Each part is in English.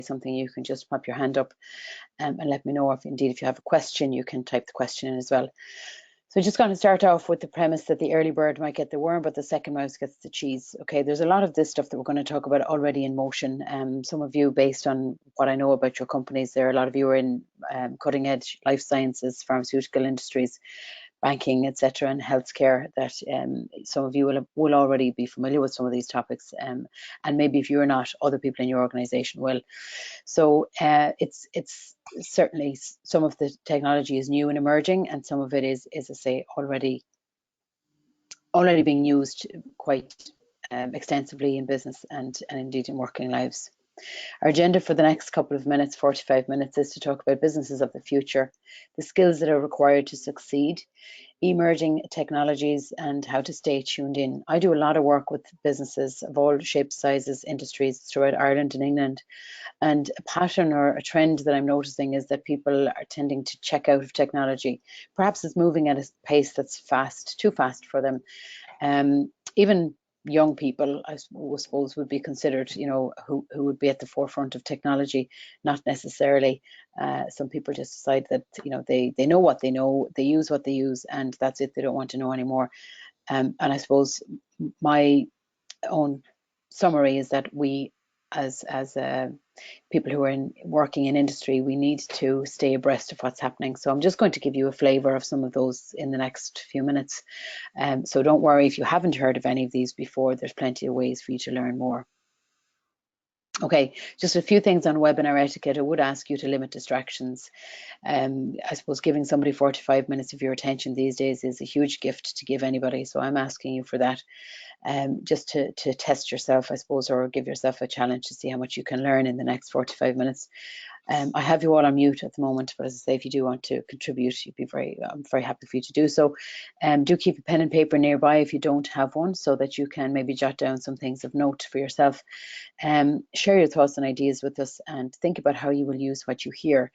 something, you can just pop your hand up and let me know. If indeed, if you have a question, you can type the question in as well. So just going to start off with the premise that the early bird might get the worm, but the second mouse gets the cheese. Okay, there's a lot of this stuff that we're going to talk about already in motion. Some of you, based on what I know about your companies, there are a lot of you are in cutting edge life sciences, pharmaceutical industries, banking, etc., and healthcare, that some of you will already be familiar with some of these topics, and maybe if you're not, other people in your organization will. So it's certainly, some of the technology is new and emerging, and some of it is I say, already being used quite extensively in business and indeed in working lives. Our agenda for the next couple of minutes, 45 minutes, is to talk about businesses of the future, the skills that are required to succeed, emerging technologies, and how to stay tuned in. I do a lot of work with businesses of all shapes, sizes, industries throughout Ireland and England. And a pattern or a trend that I'm noticing is that people are tending to check out of technology. Perhaps it's moving at a pace that's fast, too fast for them. Even young people, I suppose, would be considered, you know, who would be at the forefront of technology, not necessarily. Some people just decide that, you know, they know what they know, they use what they use, and that's it. They don't want to know anymore. And I suppose my own summary is that we, as people who are working in industry, we need to stay abreast of what's happening. So I'm just going to give you a flavour of some of those in the next few minutes. So don't worry if you haven't heard of any of these before, there's plenty of ways for you to learn more. Okay, just a few things on webinar etiquette. I would ask you to limit distractions. I suppose giving somebody 45 minutes of your attention these days is a huge gift to give anybody. So I'm asking you for that, just to test yourself, I suppose, or give yourself a challenge to see how much you can learn in the next 45 minutes. I have you all on mute at the moment, but as I say, if you do want to contribute, I'm very happy for you to do so. Do keep a pen and paper nearby if you don't have one, so that you can maybe jot down some things of note for yourself. Share your thoughts and ideas with us, and think about how you will use what you hear.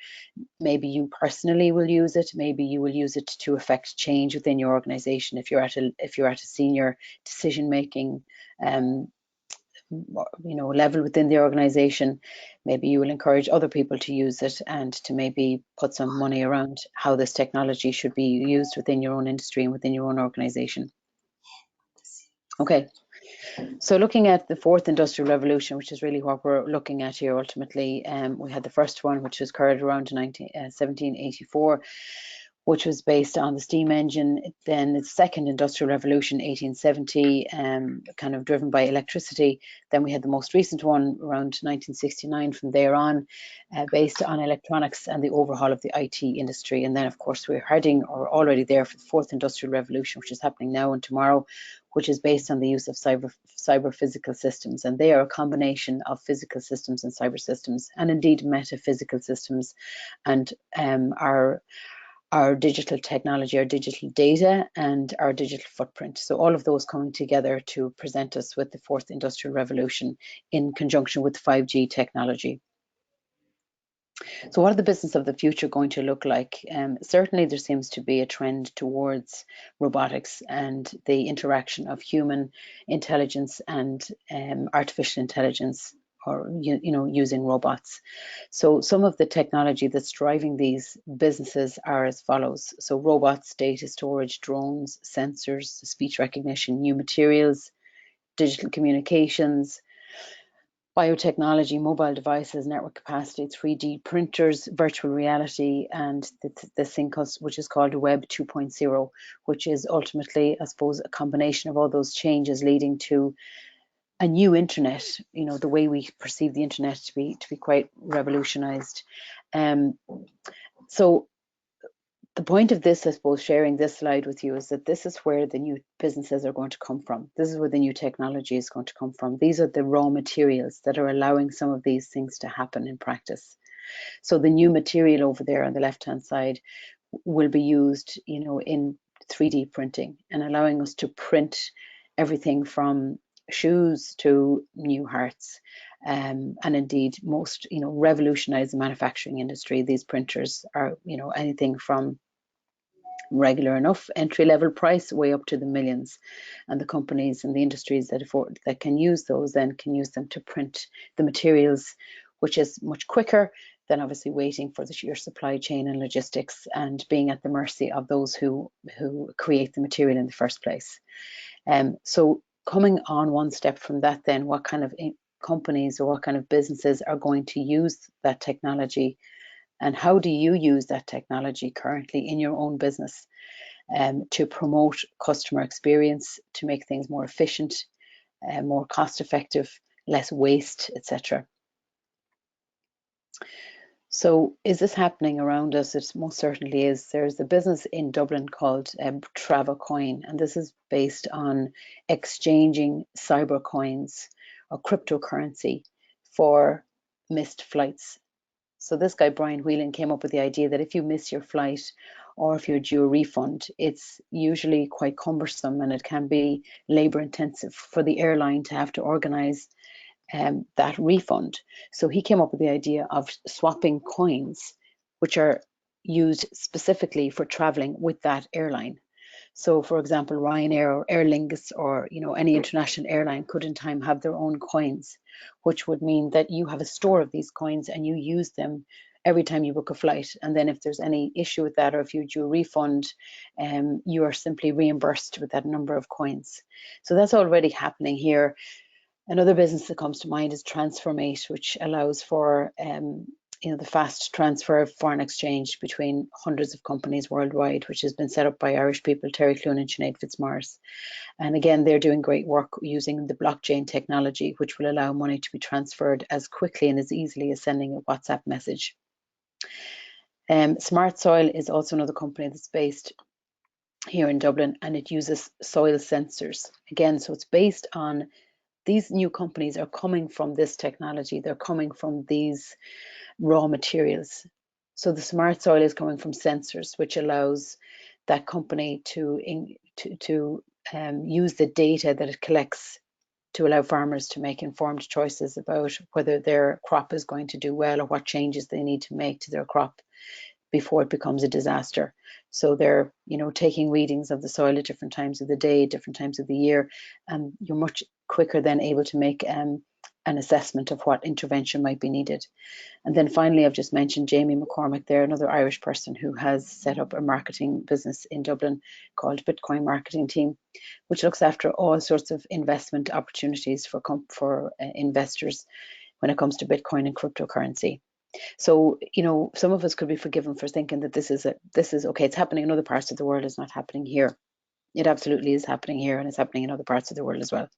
Maybe you personally will use it. Maybe you will use it to affect change within your organization. If you're at a senior decision-making level within the organization, maybe you will encourage other people to use it, and to maybe put some money around how this technology should be used within your own industry and within your own organization. Okay, so looking at the fourth industrial revolution, which is really what we're looking at here ultimately, we had the first one, which was occurred around 1784, which was based on the steam engine. Then the second industrial revolution, 1870, kind of driven by electricity. Then we had the most recent one around 1969 from there on, based on electronics and the overhaul of the IT industry. And then, of course, we're heading, or already there, for the fourth industrial revolution, which is happening now and tomorrow, which is based on the use of cyber physical systems. And they are a combination of physical systems and cyber systems, and indeed metaphysical systems, and our digital technology, our digital data, and our digital footprint. So all of those coming together to present us with the fourth industrial revolution in conjunction with 5G technology. So what are the business of the future going to look like? Certainly there seems to be a trend towards robotics and the interaction of human intelligence and artificial intelligence, or using robots. So some of the technology that's driving these businesses are as follows. So robots, data storage, drones, sensors, speech recognition, new materials, digital communications, biotechnology, mobile devices, network capacity, 3D printers, virtual reality, and this thing which is called Web 2.0, which is ultimately, I suppose, a combination of all those changes leading to a new internet, the way we perceive the internet to be quite revolutionized. So the point of this, I suppose, sharing this slide with you, is that this is where the new businesses are going to come from. This is where the new technology is going to come from. These are the raw materials that are allowing some of these things to happen in practice. So the new material over there on the left-hand side will be used, in 3D printing, and allowing us to print everything from shoes to new hearts, and indeed most revolutionize the manufacturing industry. These printers are anything from regular enough entry-level price way up to the millions, and the companies and the industries that can use those then can use them to print the materials which is much quicker than obviously waiting for your supply chain and logistics and being at the mercy of those who create the material in the first place. So coming on one step from that, then what kind of companies or what kind of businesses are going to use that technology, and how do you use that technology currently in your own business to promote customer experience, to make things more efficient, more cost effective, less waste, etc. So is this happening around us? It most certainly is. There's a business in Dublin called Travelcoin, and this is based on exchanging cyber coins or cryptocurrency for missed flights. So this guy, Brian Whelan, came up with the idea that if you miss your flight or if you're due a refund, it's usually quite cumbersome and it can be labor intensive for the airline to have to organize that refund. So he came up with the idea of swapping coins, which are used specifically for traveling with that airline. So, for example, Ryanair or Aer Lingus or any international airline could in time have their own coins, which would mean that you have a store of these coins and you use them every time you book a flight. And then if there's any issue with that or if you do a refund, you are simply reimbursed with that number of coins. So that's already happening here. Another business that comes to mind is Transformate, which allows for the fast transfer of foreign exchange between hundreds of companies worldwide, which has been set up by Irish people, Terry Clune and Sinead Fitzmaurice. And again, they're doing great work using the blockchain technology, which will allow money to be transferred as quickly and as easily as sending a WhatsApp message. Smart Soil is also another company that's based here in Dublin, and it uses soil sensors. Again, so it's based on these new companies are coming from this technology. They're coming from these raw materials. So the smart soil is coming from sensors, which allows that company to use the data that it collects to allow farmers to make informed choices about whether their crop is going to do well or what changes they need to make to their crop before it becomes a disaster. So they're, taking readings of the soil at different times of the day, different times of the year, and you're much quicker then able to make an assessment of what intervention might be needed. And then finally, I've just mentioned Jamie McCormick there, another Irish person who has set up a marketing business in Dublin called Bitcoin Marketing Team, which looks after all sorts of investment opportunities for investors when it comes to Bitcoin and cryptocurrency. So, some of us could be forgiven for thinking that this is okay, it's happening in other parts of the world, it's not happening here. It absolutely is happening here, and it's happening in other parts of the world as well.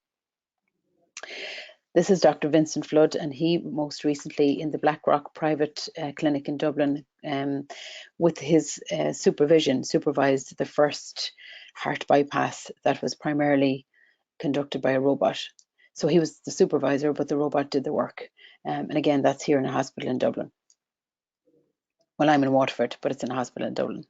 This is Dr. Vincent Flood, and he most recently in the Blackrock private clinic in Dublin, with his supervision, supervised the first heart bypass that was primarily conducted by a robot. So he was the supervisor, but the robot did the work. And again, that's here in a hospital in Dublin. Well, I'm in Waterford, but it's in a hospital in Dublin.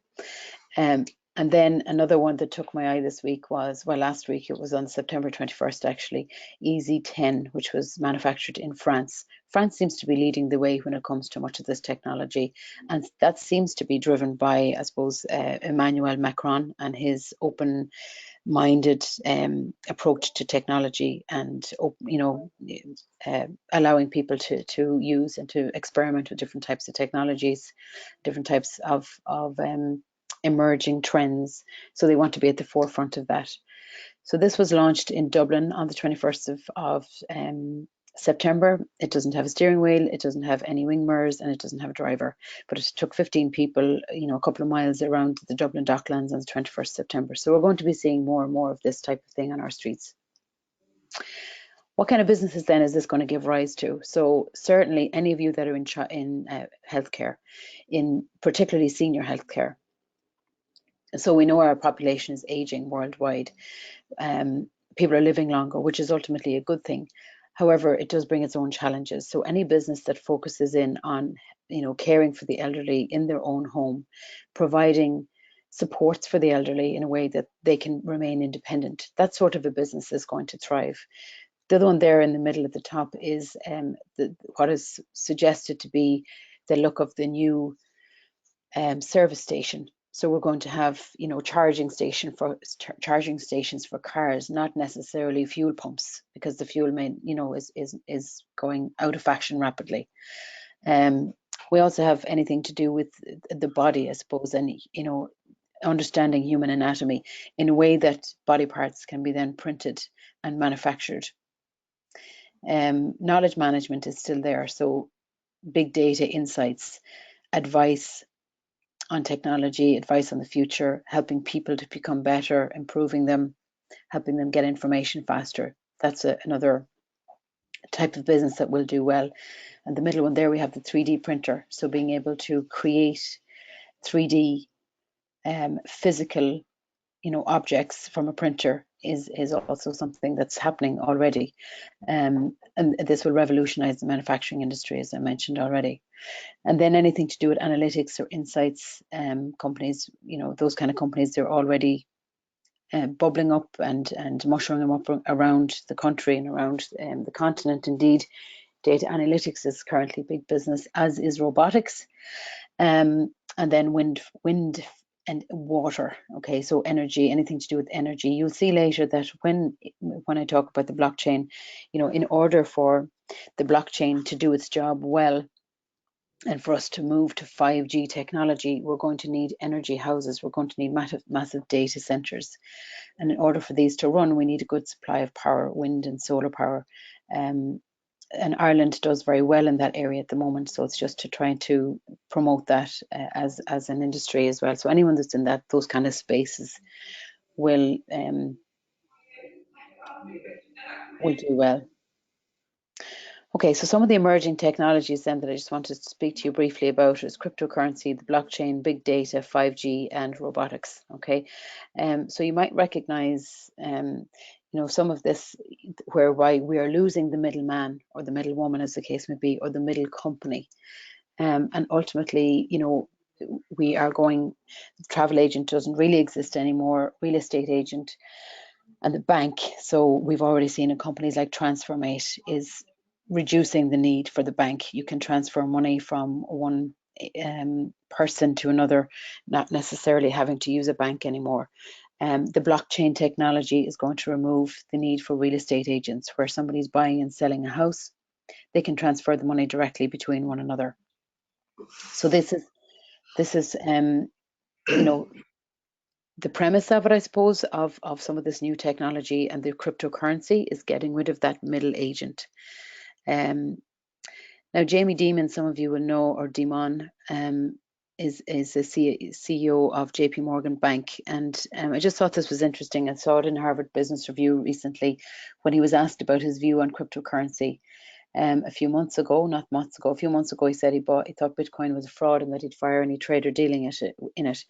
And then another one that took my eye this week was, last week, it was on September 21st, actually, EZ10, which was manufactured in France. France seems to be leading the way when it comes to much of this technology. And that seems to be driven by, I suppose, Emmanuel Macron and his open-minded approach to technology and, allowing people to use and to experiment with different types of technologies, different types of emerging trends. So they want to be at the forefront of that. So this was launched in Dublin on the 21st of September. It doesn't have a steering wheel, it doesn't have any wing mirrors, and it doesn't have a driver. But it took 15 people, a couple of miles around the Dublin Docklands on the 21st September. So we're going to be seeing more and more of this type of thing on our streets. What kind of businesses then is this going to give rise to? So certainly any of you that are in healthcare, in particularly senior healthcare. So we know our population is aging worldwide. People are living longer, which is ultimately a good thing. However, it does bring its own challenges. So any business that focuses in on, caring for the elderly in their own home, providing supports for the elderly in a way that they can remain independent, that sort of a business is going to thrive. The other one there in the middle at the top is what is suggested to be the look of the new service station. So we're going to have, you know, charging stations for cars, not necessarily fuel pumps, because the fuel you know, is going out of fashion rapidly. We also have anything to do with the body, I suppose, and, you know, understanding human anatomy in a way that body parts can be then printed and manufactured. Knowledge management is still there, so big data insights, advice on technology, advice on the future, helping people to become better, improving them, helping them get information faster. That's another type of business that will do well. And the middle one there, we have the 3D printer. So being able to create 3D physical, you know, objects from a printer is also something that's happening already. And this will revolutionize the manufacturing industry, as I mentioned already. And then anything to do with analytics or insights, companies, you know, those kind of companies, they're already bubbling up and mushrooming up around the country and around the continent. Indeed, data analytics is currently big business, as is robotics, and then wind and water. Okay, so energy, anything to do with energy. You'll see later that when I talk about the blockchain, you know, in order for the blockchain to do its job well, and for us to move to 5G technology, we're going to need energy houses. We're going to need massive data centers. And in order for these to run, we need a good supply of power, wind and solar power. And Ireland does very well in that area at the moment. So it's just to try to promote that as an industry as well. So anyone that's in those kind of spaces will do well. Okay, so some of the emerging technologies then that I just wanted to speak to you briefly about is cryptocurrency, the blockchain, big data, 5G, and robotics. Okay, so you might recognize, you know, some of this whereby we are losing the middleman or the middlewoman, as the case may be, or the middle company, and ultimately, you know, we are going. The travel agent doesn't really exist anymore. Real estate agent and the bank. So we've already seen in companies like TransferMate is reducing the need for the bank. You can transfer money from one person to another, not necessarily having to use a bank anymore. The blockchain technology is going to remove the need for real estate agents, where somebody's buying and selling a house, they can transfer the money directly between one another. So this is you know, the premise of it, I suppose, of some of this new technology and the cryptocurrency is getting rid of that middle agent. Now, Jamie Dimon, some of you will know, or Dimon, is the CEO of JP Morgan Bank. And I just thought this was interesting. I saw it in Harvard Business Review recently when he was asked about his view on cryptocurrency. A few months ago, he said he thought Bitcoin was a fraud and that he'd fire any trader dealing in it.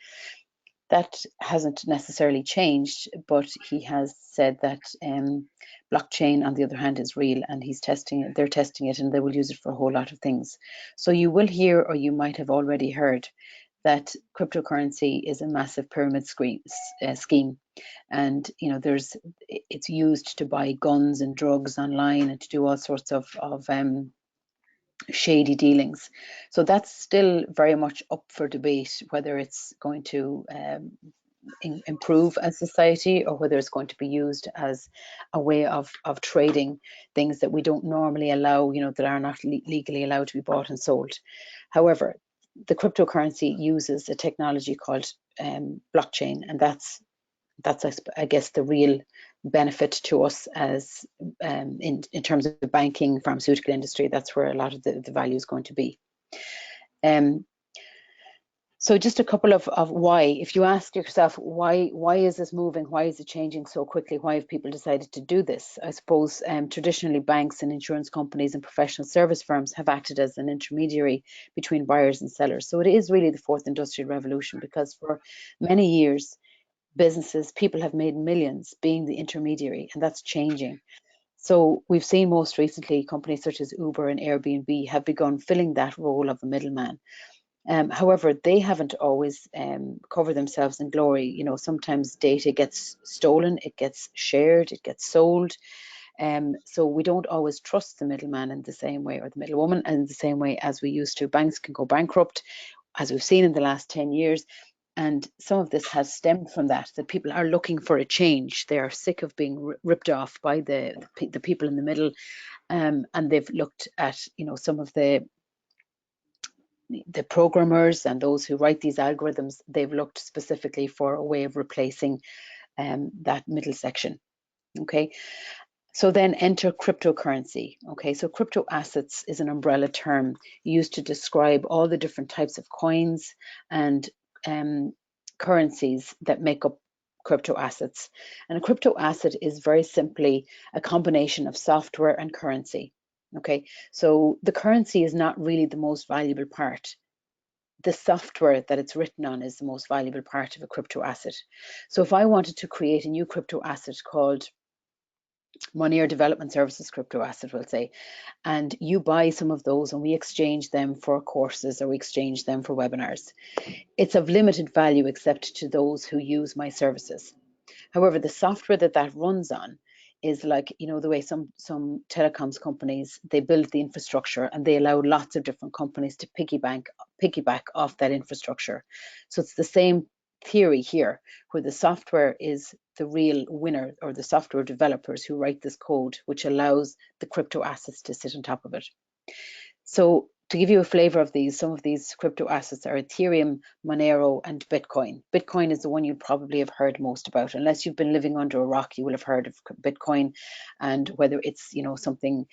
That hasn't necessarily changed, but he has said that blockchain, on the other hand, is real, and they're testing it, and they will use it for a whole lot of things. So you will hear, or you might have already heard, that cryptocurrency is a massive pyramid scheme, and you know, it's used to buy guns and drugs online and to do all sorts of shady dealings. So that's still very much up for debate, whether it's going to improve a society or whether it's going to be used as a way of trading things that we don't normally allow, you know, that are not legally allowed to be bought and sold. However, the cryptocurrency uses a technology called blockchain, and that's I guess the real benefit to us as in terms of the banking, pharmaceutical industry. That's where a lot of the value is going to be. So just a couple of why. If you ask yourself why is this moving? Why is it changing so quickly? Why have people decided to do this? I suppose traditionally banks and insurance companies and professional service firms have acted as an intermediary between buyers and sellers. So it is really the fourth industrial revolution, because for many years people have made millions being the intermediary, and that's changing. So we've seen most recently companies such as Uber and Airbnb have begun filling that role of a middleman. However, they haven't always covered themselves in glory. You know, sometimes data gets stolen, it gets shared, it gets sold. So we don't always trust the middleman in the same way, or the middlewoman in the same way as we used to. Banks can go bankrupt, as we've seen in the last 10 years. And some of this has stemmed from that people are looking for a change. They are sick of being ripped off by the people in the middle, and they've looked at, some of the programmers and those who write these algorithms. They've looked specifically for a way of replacing that middle section. Okay. So then enter cryptocurrency. Okay, so crypto assets is an umbrella term used to describe all the different types of coins and currencies that make up crypto assets. And a crypto asset is very simply a combination of software and currency. Okay, so the currency is not really the most valuable part. The software that it's written on is the most valuable part of a crypto asset. So if I wanted to create a new crypto asset called Money or Development Services crypto asset, we'll say, and you buy some of those and we exchange them for courses or we exchange them for webinars, it's of limited value except to those who use my services. However, the software that runs on is like, the way some telecoms companies, they build the infrastructure and they allow lots of different companies to piggyback off that infrastructure. So it's the same theory here, where the software is the real winner, or the software developers who write this code, which allows the crypto assets to sit on top of it. So to give you a flavor of these, some of these crypto assets are Ethereum, Monero, and Bitcoin. Bitcoin is the one you probably have heard most about. Unless you've been living under a rock, you will have heard of Bitcoin, and whether it's, something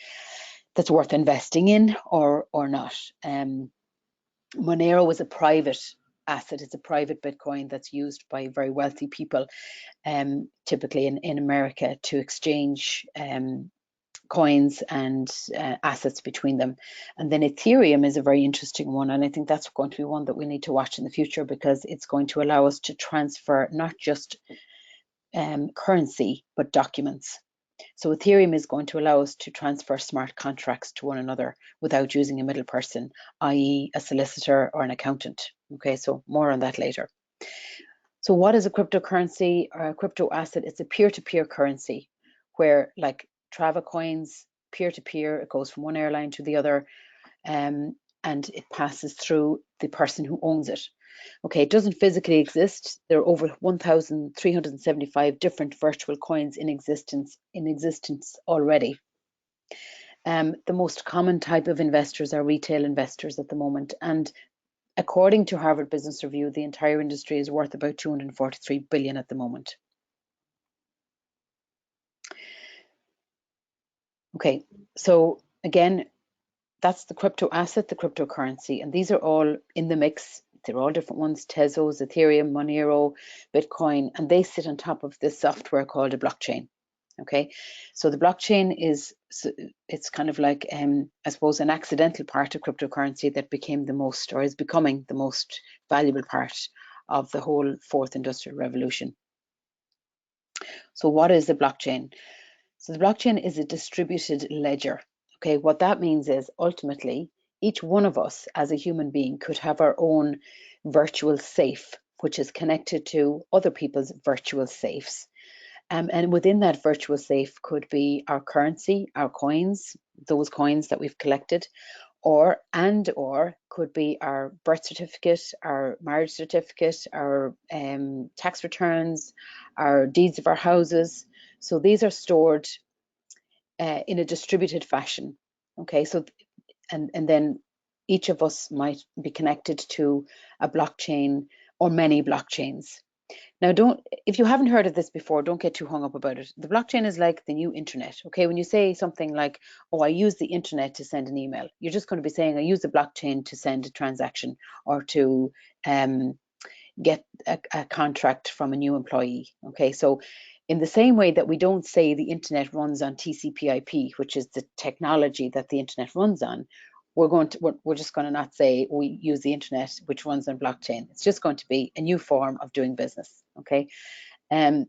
that's worth investing in or not. Monero is a private asset. It's a private Bitcoin that's used by very wealthy people, typically in America, to exchange coins and assets between them. And then Ethereum is a very interesting one, and I think that's going to be one that we need to watch in the future, because it's going to allow us to transfer not just currency but documents. So Ethereum is going to allow us to transfer smart contracts to one another without using a middle person, i.e. a solicitor or an accountant. Okay, so more on that later. So what is a cryptocurrency or a crypto asset? It's a peer-to-peer currency where, like Trava coins, peer-to-peer, it goes from one airline to the other, and it passes through the person who owns it. Okay, it doesn't physically exist. There are over 1,375 different virtual coins in existence already. The most common type of investors are retail investors at the moment, and according to Harvard Business Review, the entire industry is worth about 243 billion at the moment. Okay, so again, that's the crypto asset, the cryptocurrency, and these are all in the mix. They're all different ones: Tezos, Ethereum, Monero, Bitcoin, and they sit on top of this software called a blockchain. Okay, so the blockchain it's kind of like, I suppose, an accidental part of cryptocurrency that became the most, or is becoming the most valuable part of the whole fourth industrial revolution. So what is the blockchain? So the blockchain is a distributed ledger. Okay, what that means is ultimately each one of us as a human being could have our own virtual safe, which is connected to other people's virtual safes. And within that virtual safe could be our currency, our coins, those coins that we've collected, or could be our birth certificate, our marriage certificate, our tax returns, our deeds of our houses. So these are stored in a distributed fashion. Okay, so and then each of us might be connected to a blockchain or many blockchains. Now, if you haven't heard of this before, don't get too hung up about it. The blockchain is like the new internet. Okay, when you say something like, oh, I use the internet to send an email, you're just going to be saying, I use the blockchain to send a transaction, or to get a contract from a new employee. Okay, so in the same way that we don't say the internet runs on TCP/IP, which is the technology that the internet runs on, we're just going to not say we use the internet which runs on blockchain. It's just going to be a new form of doing business. Okay, the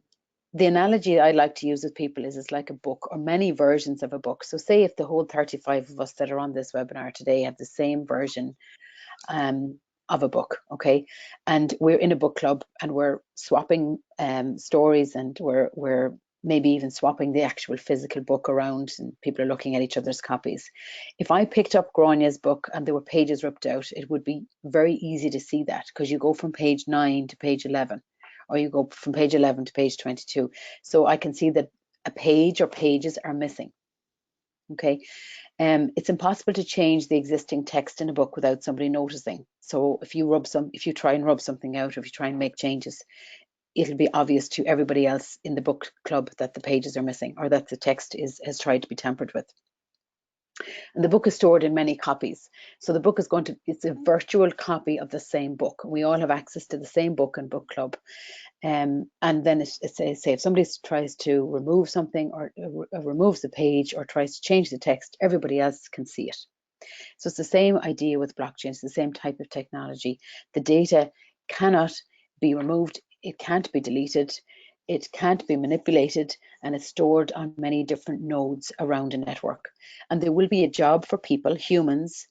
analogy I like to use with people is it's like a book, or many versions of a book. So say if the whole 35 of us that are on this webinar today have the same version of a book, okay, and we're in a book club and we're swapping stories, and we're maybe even swapping the actual physical book around and people are looking at each other's copies. If I picked up Gráinne's book and there were pages ripped out, it would be very easy to see that, because you go from page 9 to page 11, or you go from page 11 to page 22. So I can see that a page or pages are missing. Okay. It's impossible to change the existing text in a book without somebody noticing. So if you try and rub something out, or if you try and make changes, it'll be obvious to everybody else in the book club that the pages are missing, or that the text has tried to be tampered with. And the book is stored in many copies. So the book it's a virtual copy of the same book. We all have access to the same book in book club. And then say if somebody tries to remove something, or removes the page, or tries to change the text, everybody else can see it. So it's the same idea with blockchain. It's the same type of technology. The data cannot be removed. It can't be deleted. It can't be manipulated, and it's stored on many different nodes around a network. And there will be a job for people, humans,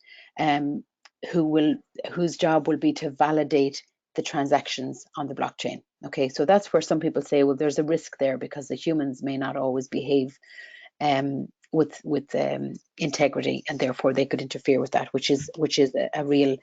whose job will be to validate the transactions on the blockchain. Okay, so that's where some people say, well, there's a risk there because the humans may not always behave with integrity, and therefore they could interfere with that, which is a real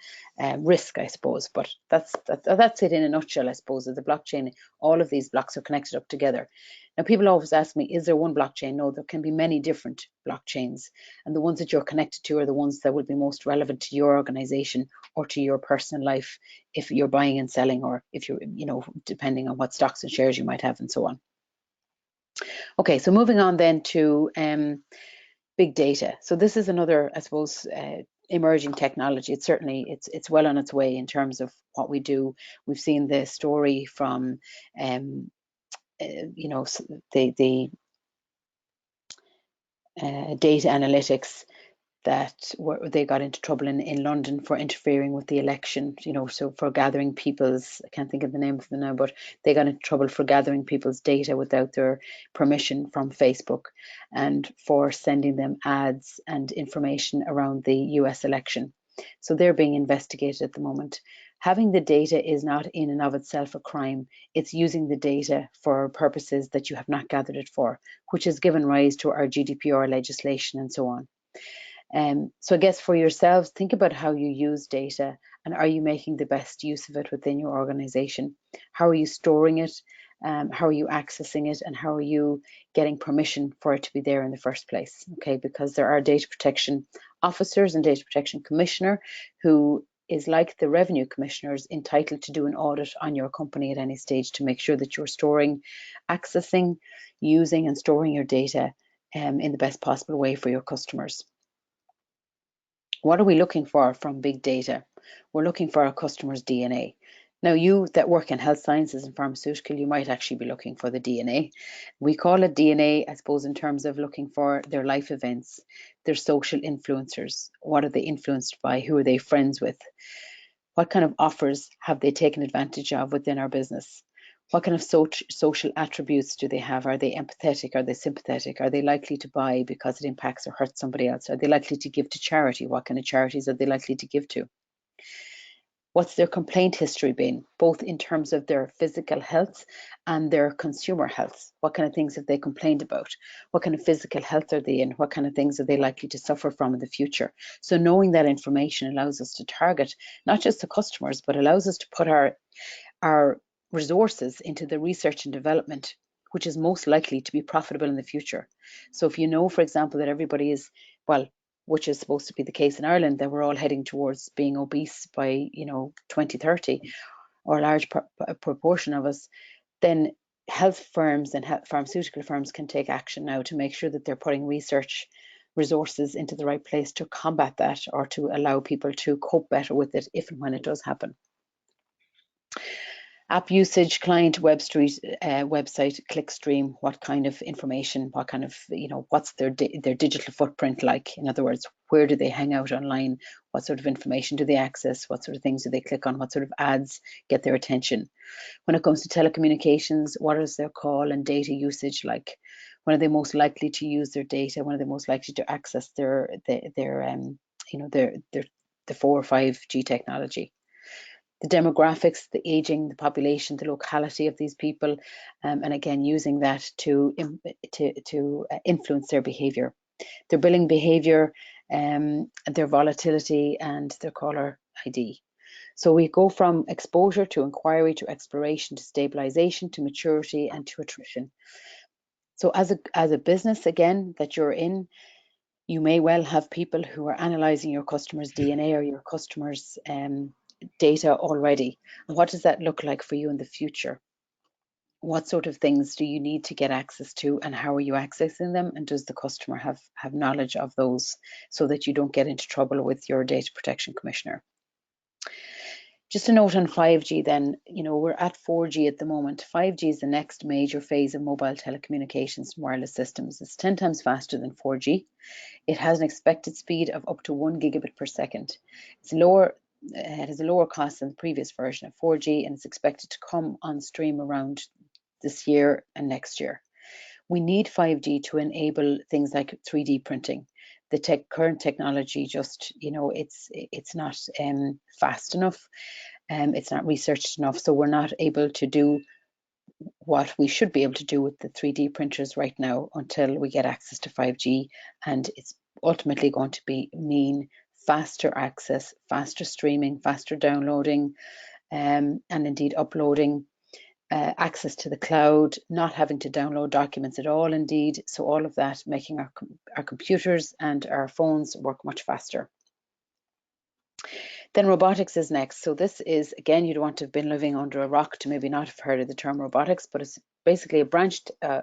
risk, I suppose. But that's it in a nutshell, I suppose. Of the blockchain, all of these blocks are connected up together. Now, people always ask me, is there one blockchain? No, there can be many different blockchains, and the ones that you're connected to are the ones that will be most relevant to your organization or to your personal life, if you're buying and selling, or if you're, depending on what stocks and shares you might have, and so on. Okay, so moving on then to big data. So this is another, I suppose, emerging technology. It's certainly it's well on its way in terms of what we do. We've seen the story from the data analytics that they got into trouble in London for interfering with the election, so for gathering people's, I can't think of the name of them now, but they got into trouble for gathering people's data without their permission from Facebook, and for sending them ads and information around the US election. So they're being investigated at the moment. Having the data is not in and of itself a crime. It's using the data for purposes that you have not gathered it for, which has given rise to our GDPR legislation and so on. So I guess for yourselves, think about how you use data, and are you making the best use of it within your organization? How are you storing it? How are you accessing it? And how are you getting permission for it to be there in the first place? Okay, because there are data protection officers and data protection commissioner who is, like the revenue commissioners, entitled to do an audit on your company at any stage to make sure that you're storing, accessing, using and storing your data in the best possible way for your customers. What are we looking for from big data? We're looking for our customers' DNA. Now, you that work in health sciences and pharmaceutical, you might actually be looking for the DNA. We call it DNA, I suppose, in terms of looking for their life events, their social influencers. What are they influenced by? Who are they friends with? What kind of offers have they taken advantage of within our business? What kind of social attributes do they have? Are they empathetic? Are they sympathetic? Are they likely to buy because it impacts or hurts somebody else? Are they likely to give to charity? What kind of charities are they likely to give to? What's their complaint history been, both in terms of their physical health and their consumer health? What kind of things have they complained about? What kind of physical health are they in? What kind of things are they likely to suffer from in the future? So knowing that information allows us to target not just the customers, but allows us to put our resources into the research and development, which is most likely to be profitable in the future. So if you know, for example, that everybody is, well, which is supposed to be the case in Ireland, that we're all heading towards being obese by 2030, or a large proportion of us, then health firms and pharmaceutical firms can take action now to make sure that they're putting research resources into the right place to combat that, or to allow people to cope better with it if and when it does happen. App usage, client website, clickstream, what kind of information, what kind of, what's their digital footprint like? In other words, where do they hang out online? What sort of information do they access? What sort of things do they click on? What sort of ads get their attention? When it comes to telecommunications, what is their call and data usage like? When are they most likely to use their data? When are they most likely to access the 4 or 5G technology? the demographics, the aging, the population, the locality of these people, and again using that to influence their behaviour, their billing behaviour, their volatility, and their caller ID. So we go from exposure to inquiry to exploration to stabilization to maturity and to attrition. So as a business, again, that you're in, you may well have people who are analyzing your customers' DNA or your customers' data already. And what does that look like for you in the future? What sort of things do you need to get access to, and how are you accessing them? And does the customer have knowledge of those, so that you don't get into trouble with your data protection commissioner? Just a note on 5G then, we're at 4G at the moment. 5G is the next major phase of mobile telecommunications and wireless systems. It's 10 times faster than 4G. It has an expected speed of up to 1 gigabit per second. It has a lower cost than the previous version of 4G, and it's expected to come on stream around this year and next year. We need 5G to enable things like 3D printing. The current technology just, it's not fast enough. It's not researched enough, so we're not able to do what we should be able to do with the 3D printers right now until we get access to 5G, and it's ultimately going to mean faster access, faster streaming, faster downloading, and indeed uploading, access to the cloud, not having to download documents at all, indeed. So all of that making our computers and our phones work much faster. Then robotics is next. So this is, again, you'd want to have been living under a rock to maybe not have heard of the term robotics, but it's basically a branch term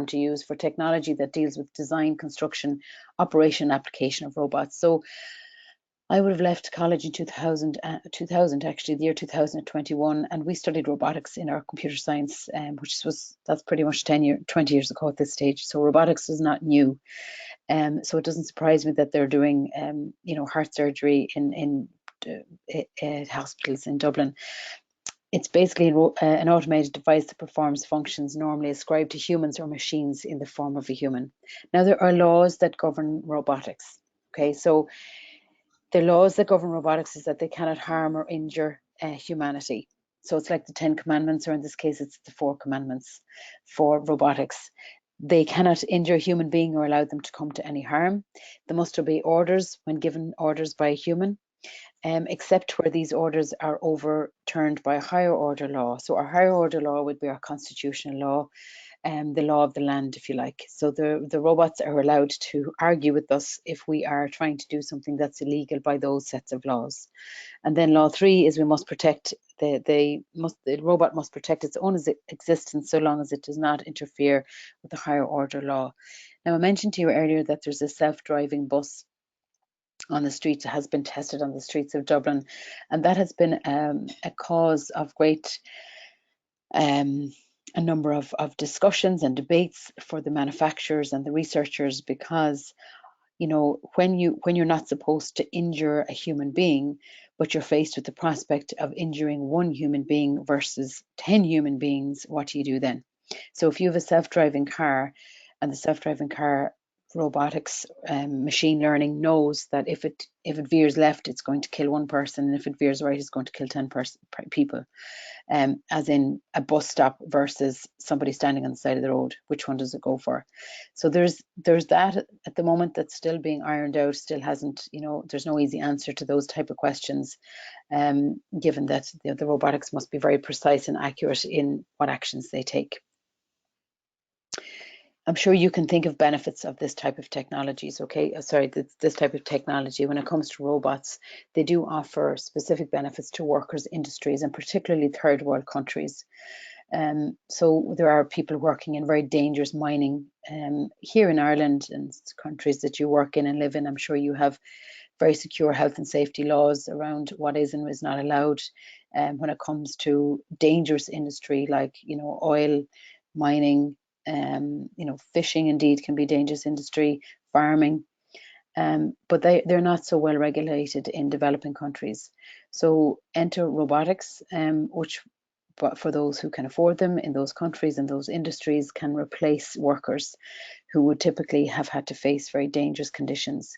to use for technology that deals with design, construction, operation, application of robots. So I would have left college in 2000 actually, the year 2021, and we studied robotics in our computer science, that's pretty much 20 years ago at this stage. So robotics is not new. So it doesn't surprise me that they're doing, heart surgery in hospitals in Dublin. It's basically an automated device that performs functions normally ascribed to humans or machines in the form of a human. Now, there are laws that govern robotics. Okay, so the laws that govern robotics is that they cannot harm or injure humanity. So it's like the 10 commandments, or in this case, it's the 4 commandments for robotics. They cannot injure a human being or allow them to come to any harm. They must obey orders when given orders by a human, except where these orders are overturned by a higher order law. So our higher order law would be our constitutional law, the law of the land, if you like. So the robots are allowed to argue with us if we are trying to do something that's illegal by those sets of laws. And then law 3 is we must protect the robot must protect its own existence so long as it does not interfere with the higher order law. Now, I mentioned to you earlier that there's a self-driving bus on the streets, it has been tested on the streets of Dublin, and that has been a cause of great a number of discussions and debates for the manufacturers and the researchers, because when you're not supposed to injure a human being, but you're faced with the prospect of injuring one human being versus 10 human beings, what do you do then? So if you have a self-driving car, and the self-driving car robotics, machine learning knows that if it veers left, it's going to kill one person, and if it veers right, it's going to kill 10 people. As in a bus stop versus somebody standing on the side of the road, which one does it go for? So there's that at the moment that's still being ironed out, still hasn't, there's no easy answer to those type of questions, given that the robotics must be very precise and accurate in what actions they take. I'm sure you can think of benefits of this type of technologies, this type of technology. When it comes to robots, they do offer specific benefits to workers, industries, and particularly third world countries. So there are people working in very dangerous mining here in Ireland and countries that you work in and live in. I'm sure you have very secure health and safety laws around what is and is not allowed when it comes to dangerous industry like, oil, mining, fishing indeed can be dangerous industry, farming, but they're not so well regulated in developing countries. So enter robotics, which, but for those who can afford them in those countries and those industries, can replace workers who would typically have had to face very dangerous conditions.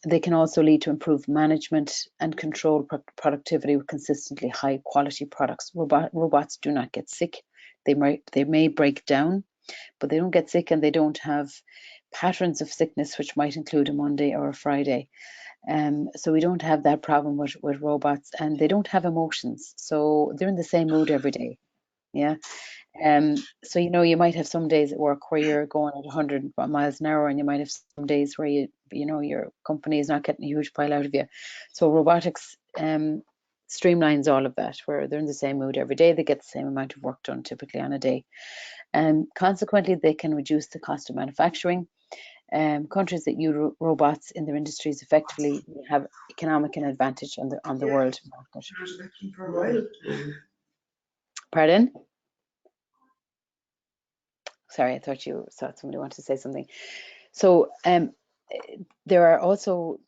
They can also lead to improved management and control productivity with consistently high quality products. Robots do not get sick. They may break down, but they don't get sick, and they don't have patterns of sickness, which might include a Monday or a Friday. So we don't have that problem with robots, and they don't have emotions. So they're in the same mood every day. Yeah. So you might have some days at work where you're going at 100 miles an hour, and you might have some days where your company is not getting a huge pile out of you. So robotics streamlines all of that, where they're in the same mood every day. They get the same amount of work done typically on a day. Consequently, they can reduce the cost of manufacturing. Countries that use robots in their industries effectively have economic advantage on the world market. Pardon? Sorry, I thought you thought somebody wanted to say something. So there are also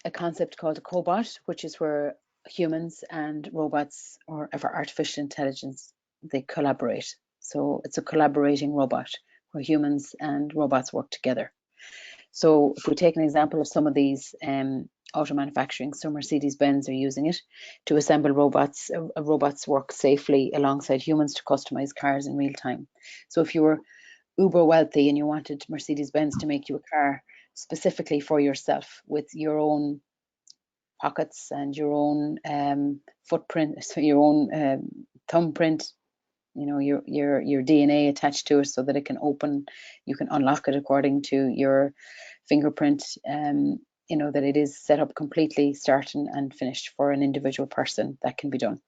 a concept called a cobot, which is where humans and robots, or artificial intelligence, they collaborate. So it's a collaborating robot where humans and robots work together. So if we take an example of some of these auto manufacturing, so Mercedes-Benz are using it to assemble robots. Robots work safely alongside humans to customize cars in real time. So if you were uber wealthy and you wanted Mercedes-Benz to make you a car specifically for yourself with your own pockets and your own footprint, so your own thumbprint, your DNA attached to it, so that it can open, you can unlock it according to your fingerprint, that it is set up completely, starting and finished for an individual person. That can be done.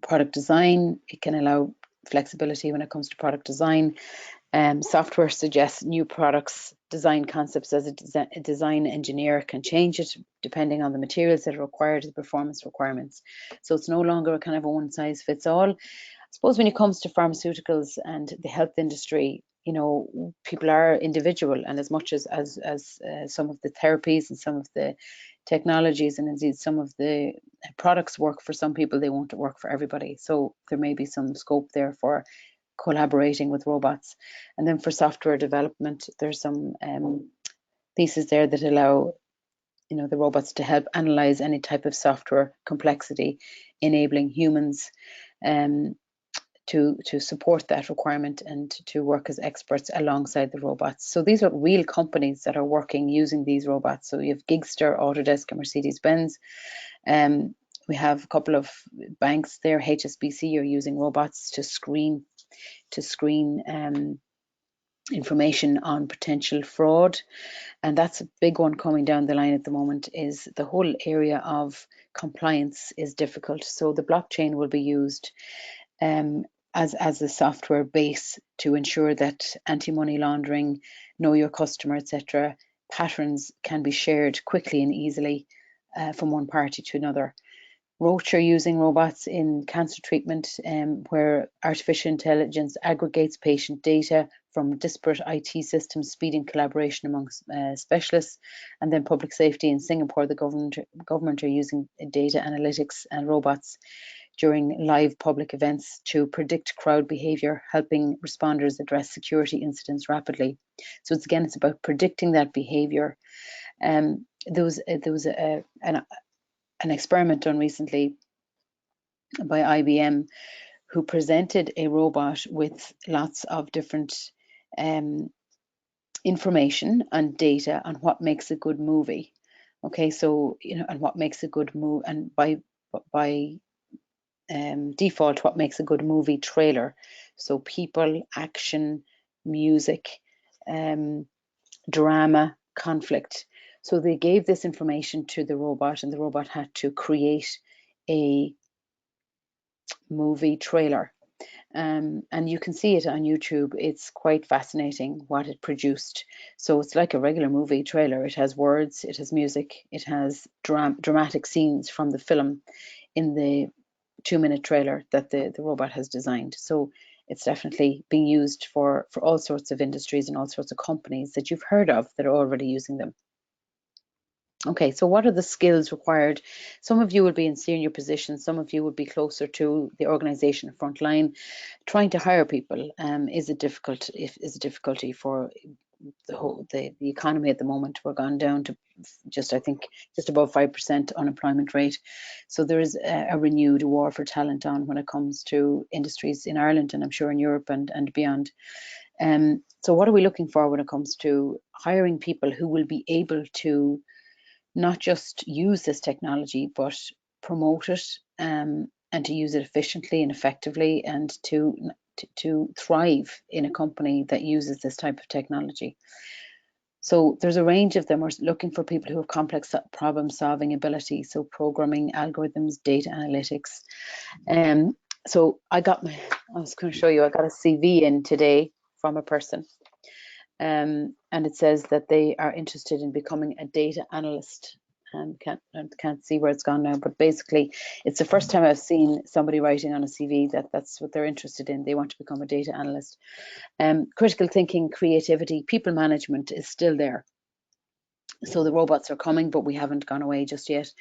Product design, it can allow flexibility when it comes to product design. Software suggests new products, design concepts, as a design engineer can change it depending on the materials that are required, the performance requirements. So it's no longer a kind of a one size fits all. I suppose when it comes to pharmaceuticals and the health industry, people are individual, and as much as some of the therapies and some of the technologies and indeed some of the products work for some people, they won't work for everybody. So there may be some scope there for collaborating with robots. And then for software development, there's some pieces there that allow the robots to help analyze any type of software complexity, enabling humans to support that requirement and to work as experts alongside the robots. So these are real companies that are working using these robots. So you have Gigster, Autodesk, and Mercedes-Benz. We have a couple of banks there. HSBC are using robots to screen information on potential fraud, and that's a big one coming down the line at the moment. Is the whole area of compliance is difficult. So the blockchain will be used as a software base to ensure that anti-money laundering, know your customer, etc. patterns can be shared quickly and easily from one party to another. Roche are using robots in cancer treatment, where artificial intelligence aggregates patient data from disparate IT systems, speeding collaboration amongst specialists. And then public safety in Singapore, the government are using data analytics and robots during live public events to predict crowd behaviour, helping responders address security incidents rapidly. So it's about predicting that behaviour. There was an experiment done recently by IBM, who presented a robot with lots of different information and data on what makes a good movie. Okay, so and what makes a good movie, and by default, what makes a good movie trailer. So people, action, music, drama, conflict. So they gave this information to the robot, and the robot had to create a movie trailer. And you can see it on YouTube. It's quite fascinating what it produced. So it's like a regular movie trailer. It has words, it has music, it has dramatic scenes from the film in the 2-minute trailer that the robot has designed. So it's definitely being used for all sorts of industries and all sorts of companies that you've heard of that are already using them. Okay, so what are the skills required? Some of you will be in senior positions, some of you will be closer to the organisation front line. Trying to hire people is a difficulty for the economy at the moment. We're gone down to I think just above 5% unemployment rate. So there is a renewed war for talent on when it comes to industries in Ireland, and I'm sure in Europe and beyond. So what are we looking for when it comes to hiring people who will be able to not just use this technology, but promote it, and to use it efficiently and effectively, and to thrive in a company that uses this type of technology? So there's a range of them. We're looking for people who have complex problem solving ability, so programming, algorithms, data analytics. So I was going to show you, I got a CV in today from a person, and it says that they are interested in becoming a data analyst. Can't see where it's gone now, but basically it's the first time I've seen somebody writing on a CV that that's what they're interested in. They want to become a data analyst. Critical thinking, creativity, people management is still there. So the robots are coming, but we haven't gone away just yet.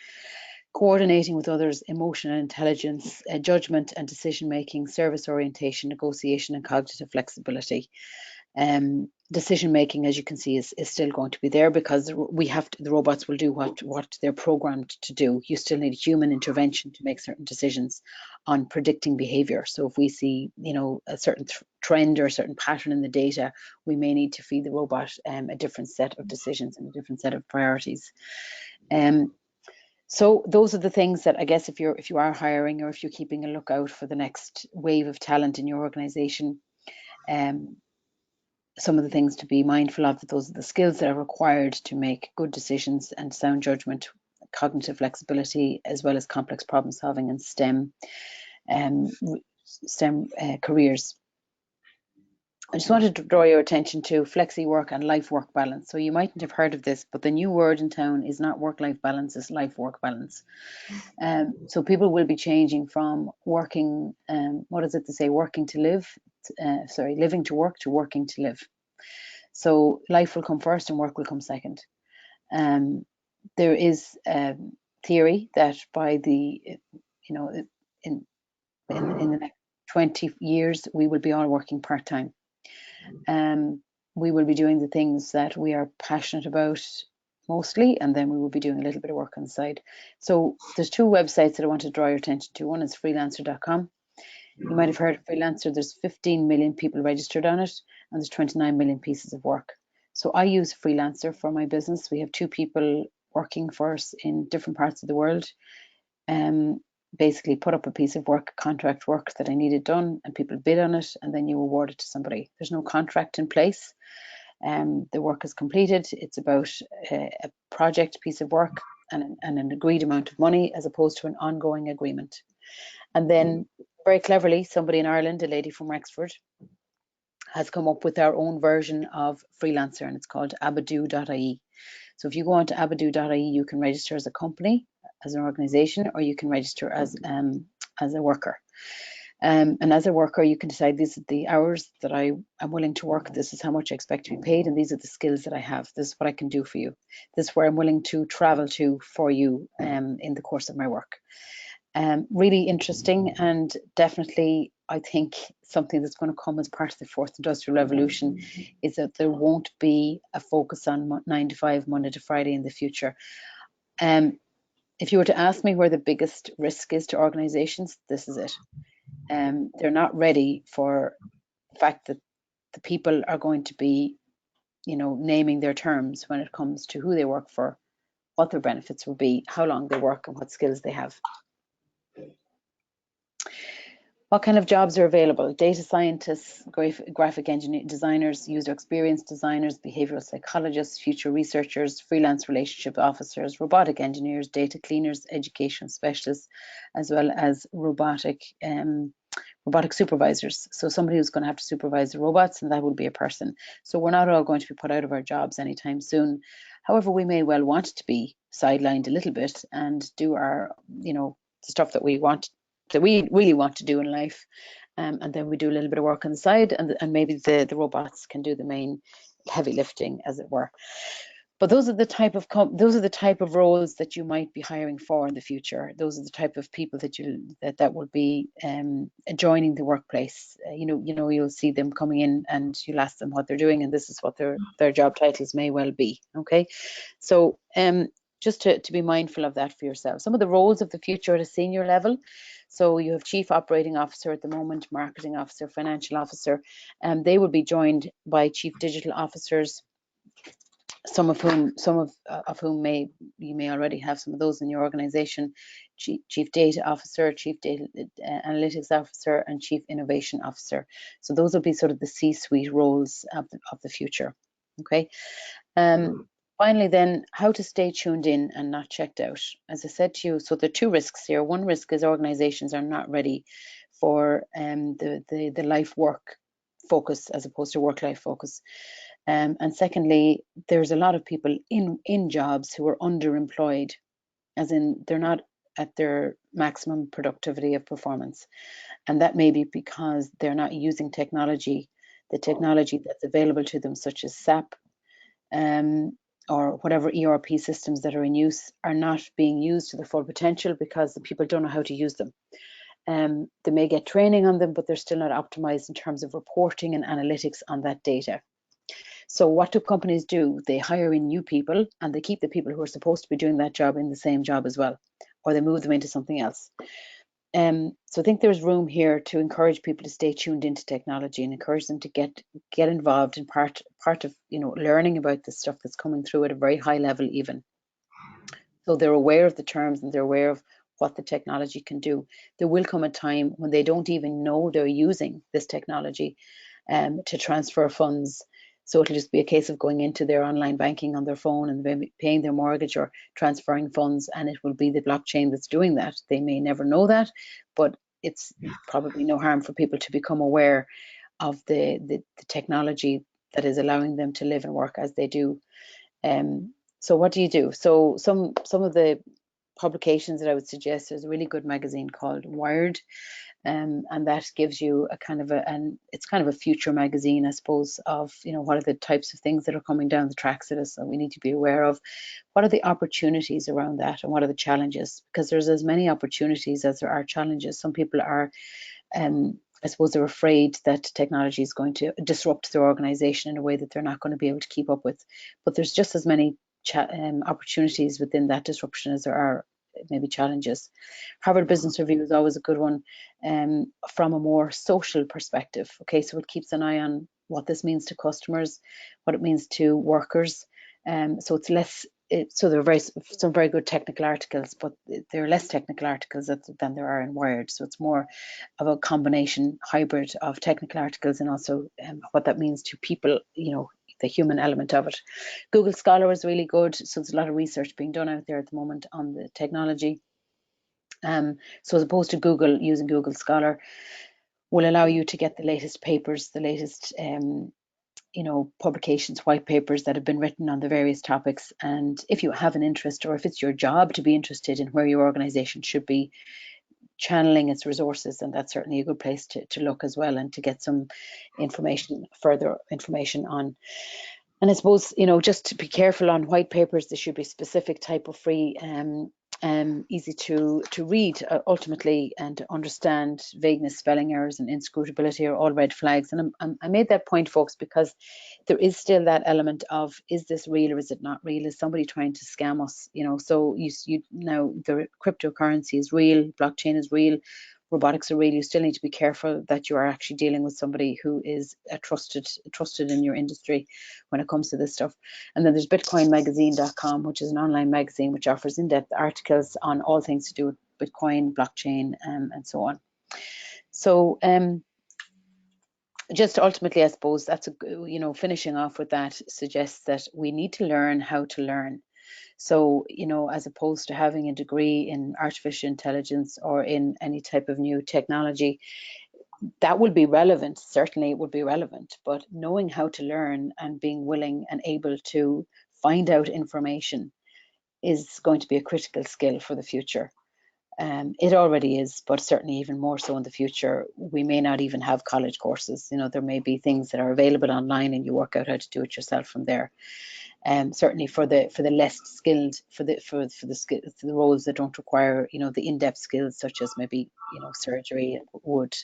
Coordinating with others, emotional intelligence, judgment and decision making, service orientation, negotiation and cognitive flexibility. Decision making, as you can see, is still going to be there, because the robots will do what they're programmed to do. You still need human intervention to make certain decisions on predicting behavior. So if we see, a certain trend or a certain pattern in the data, we may need to feed the robot a different set of decisions and a different set of priorities. So those are the things that I guess if you are hiring, or if you're keeping a lookout for the next wave of talent in your organization, some of the things to be mindful of, that those are the skills that are required to make good decisions and sound judgment, cognitive flexibility, as well as complex problem solving and STEM careers. I just wanted to draw your attention to flexi work and life work balance. So you mightn't have heard of this, but the new word in town is not work life balance, it's life work balance. So people will be changing from working, what is it to say, working to live, living to work, to working to live. So life will come first and work will come second. There is theory that by in the next 20 years, we will be all working part-time. We will be doing the things that we are passionate about mostly, and then we will be doing a little bit of work on the side. So there's two websites that I want to draw your attention to. One is freelancer.com. You might have heard of Freelancer. There's 15 million people registered on it, and there's 29 million pieces of work. So I use Freelancer for my business. We have 2 people working for us in different parts of the world. Basically put up a piece of work, contract work that I needed done, and people bid on it, and then you award it to somebody. There's no contract in place. The work is completed. It's about a project piece of work and an agreed amount of money, as opposed to an ongoing agreement. And then very cleverly, somebody in Ireland, a lady from Wexford, has come up with our own version of Freelancer, and it's called abadoo.ie. So if you go on to abadoo.ie, you can register as a company, as an organization, or you can register as a worker. And as a worker, you can decide, these are the hours that I am willing to work, this is how much I expect to be paid, and these are the skills that I have, this is what I can do for you, this is where I'm willing to travel to for you in the course of my work. Really interesting, and definitely I think something that's going to come as part of the 4th Industrial Revolution is that there won't be a focus on 9 to 5, Monday to Friday in the future. If you were to ask me where the biggest risk is to organizations, this is it. They're not ready for the fact that the people are going to be, naming their terms when it comes to who they work for, what their benefits will be, how long they work, and what skills they have. What kind of jobs are available? Data scientists, graphic engineer, designers, user experience designers, behavioral psychologists, future researchers, freelance relationship officers, robotic engineers, data cleaners, education specialists, as well as robotic supervisors. So somebody who's going to have to supervise the robots, and that will be a person. So we're not all going to be put out of our jobs anytime soon. However, we may well want to be sidelined a little bit and do our, the stuff that we really want to do in life, and then we do a little bit of work on the side, and maybe the robots can do the main heavy lifting, as it were. But those are the type of roles that you might be hiring for in the future. Those are the type of people that will be joining the workplace. You'll see them coming in, and you'll ask them what they're doing, and this is what their job titles may well be. Okay, so just to be mindful of that for yourself. Some of the roles of the future at a senior level. So you have Chief Operating Officer at the moment, Marketing Officer, Financial Officer, and they will be joined by Chief Digital Officers, some of whom you may already have some of those in your organization: Chief Data Officer, Chief Data Analytics Officer, and Chief Innovation Officer. So those will be sort of the C-suite roles of the future. Okay. Finally, then, how to stay tuned in and not checked out. As I said to you, so there are two risks here. One risk is organizations are not ready for the life-work focus as opposed to work-life focus. And secondly, there's a lot of people in jobs who are underemployed, as in they're not at their maximum productivity of performance. And that may be because they're not using technology, the technology that's available to them, such as SAP, or whatever ERP systems that are in use, are not being used to the full potential because the people don't know how to use them. They may get training on them, but they're still not optimized in terms of reporting and analytics on that data. So what do companies do? They hire in new people, and they keep the people who are supposed to be doing that job in the same job as well, or they move them into something else. So I think there's room here to encourage people to stay tuned into technology and encourage them to get involved in part of learning about the stuff that's coming through at a very high level even. So they're aware of the terms and they're aware of what the technology can do. There will come a time when they don't even know they're using this technology to transfer funds. So it'll just be a case of going into their online banking on their phone and paying their mortgage or transferring funds, and it will be the blockchain that's doing that. They may never know that, but it's probably no harm for people to become aware of the technology that is allowing them to live and work as they do. So what do you do? So some of the publications that I would suggest, there's a really good magazine called Wired. And that gives you a kind of it's kind of a future magazine, I suppose, of what are the types of things that are coming down the tracks at us that we need to be aware of. What are the opportunities around that, and what are the challenges? Because there's as many opportunities as there are challenges. Some people are, I suppose, they're afraid that technology is going to disrupt their organization in a way that they're not going to be able to keep up with. But there's just as many opportunities within that disruption as there are maybe challenges. Harvard Business Review is always a good one from a more social perspective. Okay, so it keeps an eye on what this means to customers, what it means to workers. So it's less. So there are some very good technical articles, but there are less technical articles than there are in Wired. So it's more of a combination hybrid of technical articles and also what that means to people. The human element of it. Google Scholar is really good. So there's a lot of research being done out there at the moment on the technology. So as opposed to using Google Scholar will allow you to get the latest papers, the latest publications, white papers that have been written on the various topics. And if you have an interest, or if it's your job to be interested in where your organization should be channeling its resources, and that's certainly a good place to look as well, and to get some further information on. And I suppose, just to be careful on white papers, there should be specific type of free, easy to read ultimately, and to understand. Vagueness, spelling errors, and inscrutability are all red flags. And I made that point, folks, because there is still that element of, is this real or is it not real? Is somebody trying to scam us? So you now, the cryptocurrency is real, blockchain is real, robotics are real. You still need to be careful that you are actually dealing with somebody who is trusted in your industry when it comes to this stuff. And then there's bitcoinmagazine.com, which is an online magazine which offers in-depth articles on all things to do with Bitcoin, blockchain, and so on. So just ultimately, I suppose that's finishing off with that suggests that we need to learn how to learn. So, as opposed to having a degree in artificial intelligence or in any type of new technology, that will be relevant. Certainly it would be relevant, but knowing how to learn and being willing and able to find out information is going to be a critical skill for the future. It already is, but certainly even more so in the future. We may not even have college courses. There may be things that are available online and you work out how to do it yourself from there. certainly for the less skilled, for the roles that don't require, you know, the in-depth skills such as maybe, you know, surgery would.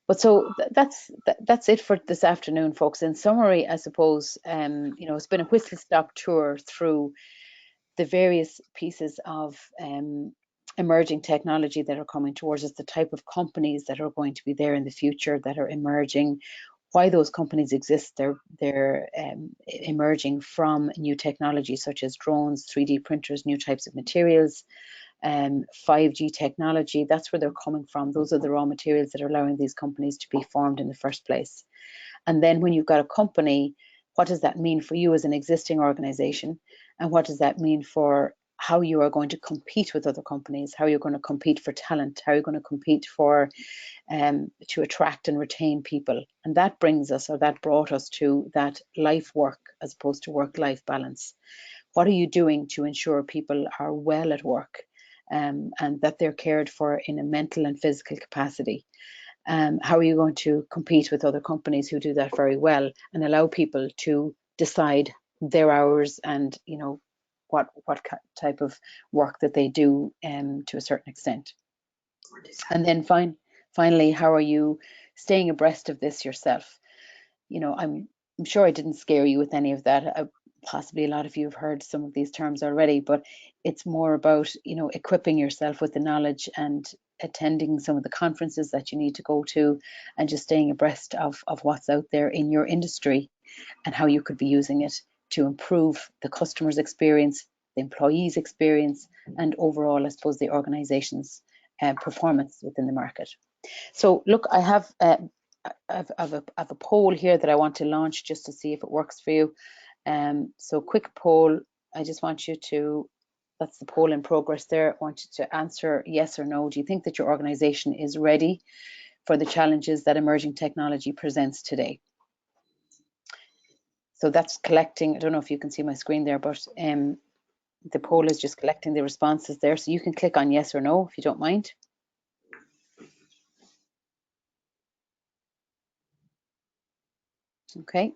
But so that's it for this afternoon, folks. In summary, I suppose, you know, it's been a whistle-stop tour through the various pieces of emerging technology that are coming towards us, the type of companies that are going to be there in the future that are emerging, why those companies exist. They're emerging from new technology such as drones, 3D printers, new types of materials, 5G technology. That's where they're coming from. Those are the raw materials that are allowing these companies to be formed in the first place. And then when you've got a company, what does that mean for you as an existing organization? And what does that mean for how you are going to compete with other companies, how you're going to compete for talent, how you're going to compete for to attract and retain people? And that brings us, or that brought us to that life work as opposed to work-life balance. What are you doing to ensure people are well at work, and that they're cared for in a mental and physical capacity? How are you going to compete with other companies who do that very well and allow people to decide their hours and, you know, what type of work that they do to a certain extent? And then finally, how are you staying abreast of this yourself? You know, I'm sure I didn't scare you with any of that. Possibly a lot of you have heard some of these terms already, but it's more about, you know, equipping yourself with the knowledge and attending some of the conferences that you need to go to, and just staying abreast of what's out there in your industry and how you could be using it to improve the customer's experience, the employee's experience, and overall, I suppose, the organization's performance within the market. So look, I have a poll here that I want to launch just to see if it works for you. So quick poll. I just want you to, that's the poll in progress there. I want you to answer yes or no. Do you think that your organization is ready for the challenges that emerging technology presents today? So that's collecting. I don't know if you can see my screen there, but the poll is just collecting the responses there. So you can click on yes or no if you don't mind. Okay.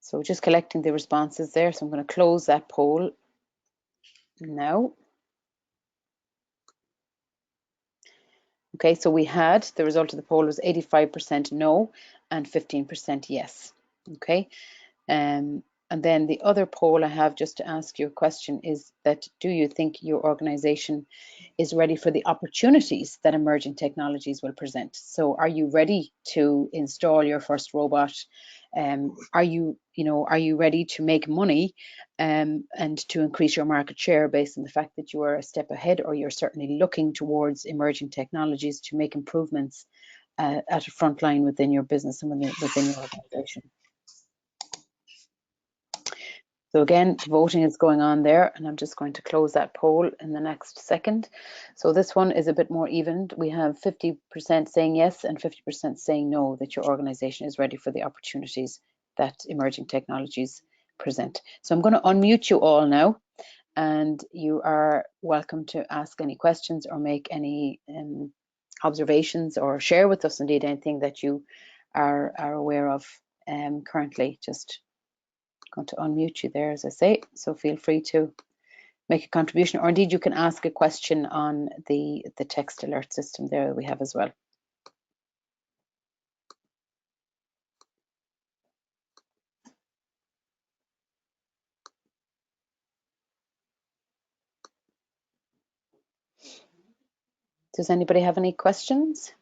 So just collecting the responses there. So I'm going to close that poll now. Okay, so we had, the result of the poll was 85% no and 15% yes. Okay, and then the other poll I have just to ask you a question is that, do you think your organization is ready for the opportunities that emerging technologies will present? So are you ready to install your first robot? Are you ready to make money and to increase your market share based on the fact that you are a step ahead, or you're certainly looking towards emerging technologies to make improvements at a front line within your business and within your organization? So again, voting is going on there, and I'm just going to close that poll in the next second. So this one is a bit more evened. We have 50% saying yes and 50% saying no, that your organization is ready for the opportunities that emerging technologies present. So I'm going to unmute you all now, and you are welcome to ask any questions or make any observations, or share with us indeed anything that you are aware of currently. Just going to unmute you there, as I say, so feel free to make a contribution, or indeed you can ask a question on the text alert system there that we have as well. Does anybody have any questions?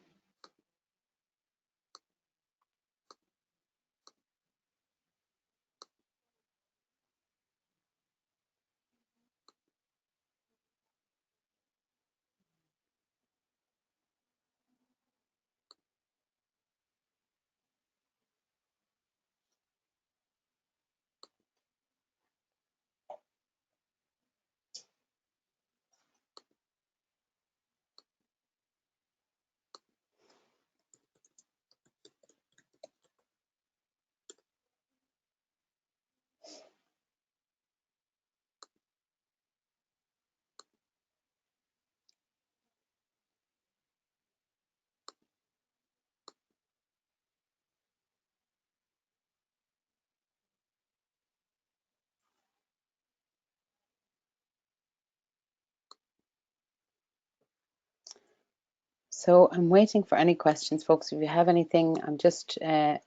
So I'm waiting for any questions, folks. If you have anything, I'm just, if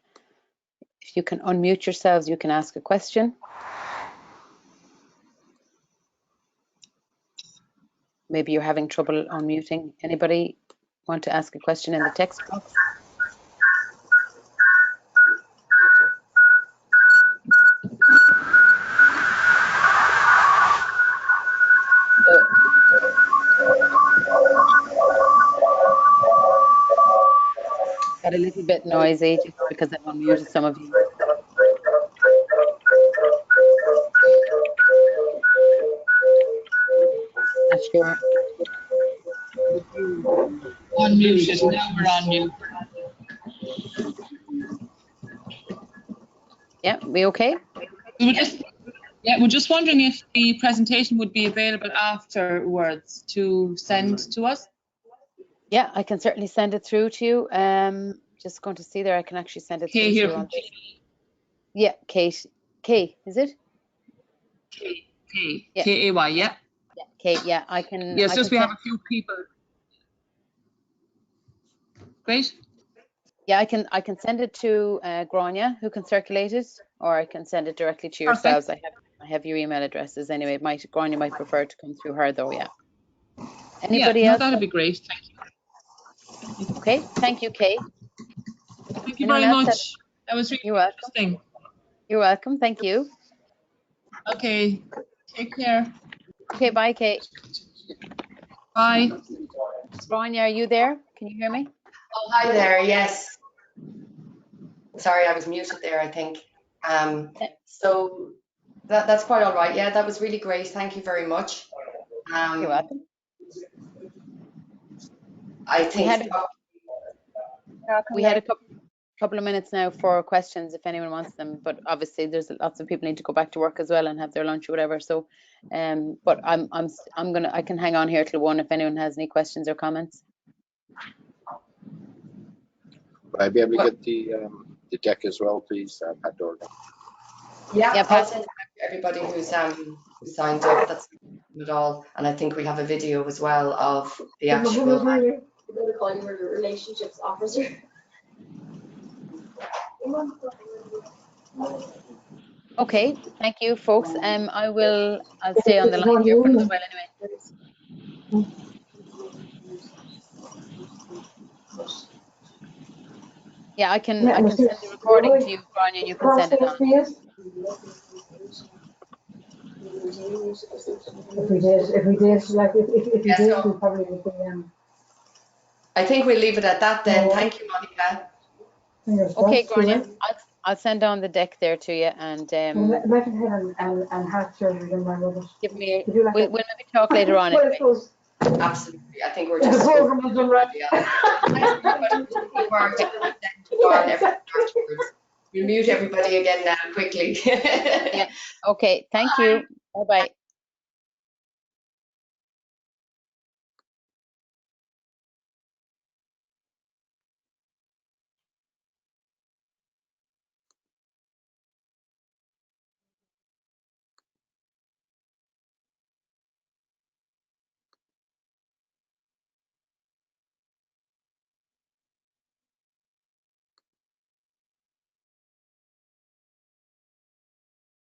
you can unmute yourselves, you can ask a question. Maybe you're having trouble unmuting. Anybody want to ask a question in the text box? Got a little bit noisy just because I've unmuted some of you. Not sure. Unmuted. Now we're on mute. Yeah, we okay? We're just wondering if the presentation would be available afterwards to send to us. Yeah, I can certainly send it through to you. Just going to see there, I can actually send it through to you on this. Yeah, Kate. K, is it? K, yeah. K-A-Y, yeah. Yeah, Kate, yeah, I can. Yes, I just can we have a few people. Great. Yeah, I can send it to Grania, who can circulate it, or I can send it directly to yourselves. I have your email addresses anyway. Grania might prefer to come through her though, yeah. Anybody else? That'd be great. Thank you. Okay, thank you, Kay. Thank you very much. That was really interesting. You're welcome. Thank you. Okay. Take care. Okay, bye, Kay. Bye. Grania, are you there? Can you hear me? Oh, hi there. Yes. Sorry, I was muted there, I think. So that's quite all right. Yeah, that was really great. Thank you very much. You're welcome. I think we had a couple of minutes now for questions if anyone wants them, but obviously there's lots of people need to go back to work as well and have their lunch or whatever. So, but I can hang on here till 1 if anyone has any questions or comments. Would I be able to get the deck as well, please, Pat Dorgan? Yeah, I'll send it back to everybody who's signed up. That's not at all. And I think we have a video as well of the actual. Relationships officer. Okay, thank you, folks. I'll stay on the line here for a little while anyway. Yeah, I can send the recording to you, Grania, and you can send it on. If we did, like if you did, we probably would be. I think we'll leave it at that then. Thank you, Monica. Okay, Grania, I'll send on the deck there to you, and and half children in my rubbish. give me. We'll maybe talk later on. Anyway. Absolutely, I think we're just. We'll mute everybody again now quickly. Yeah. Okay. Thank you. Bye bye.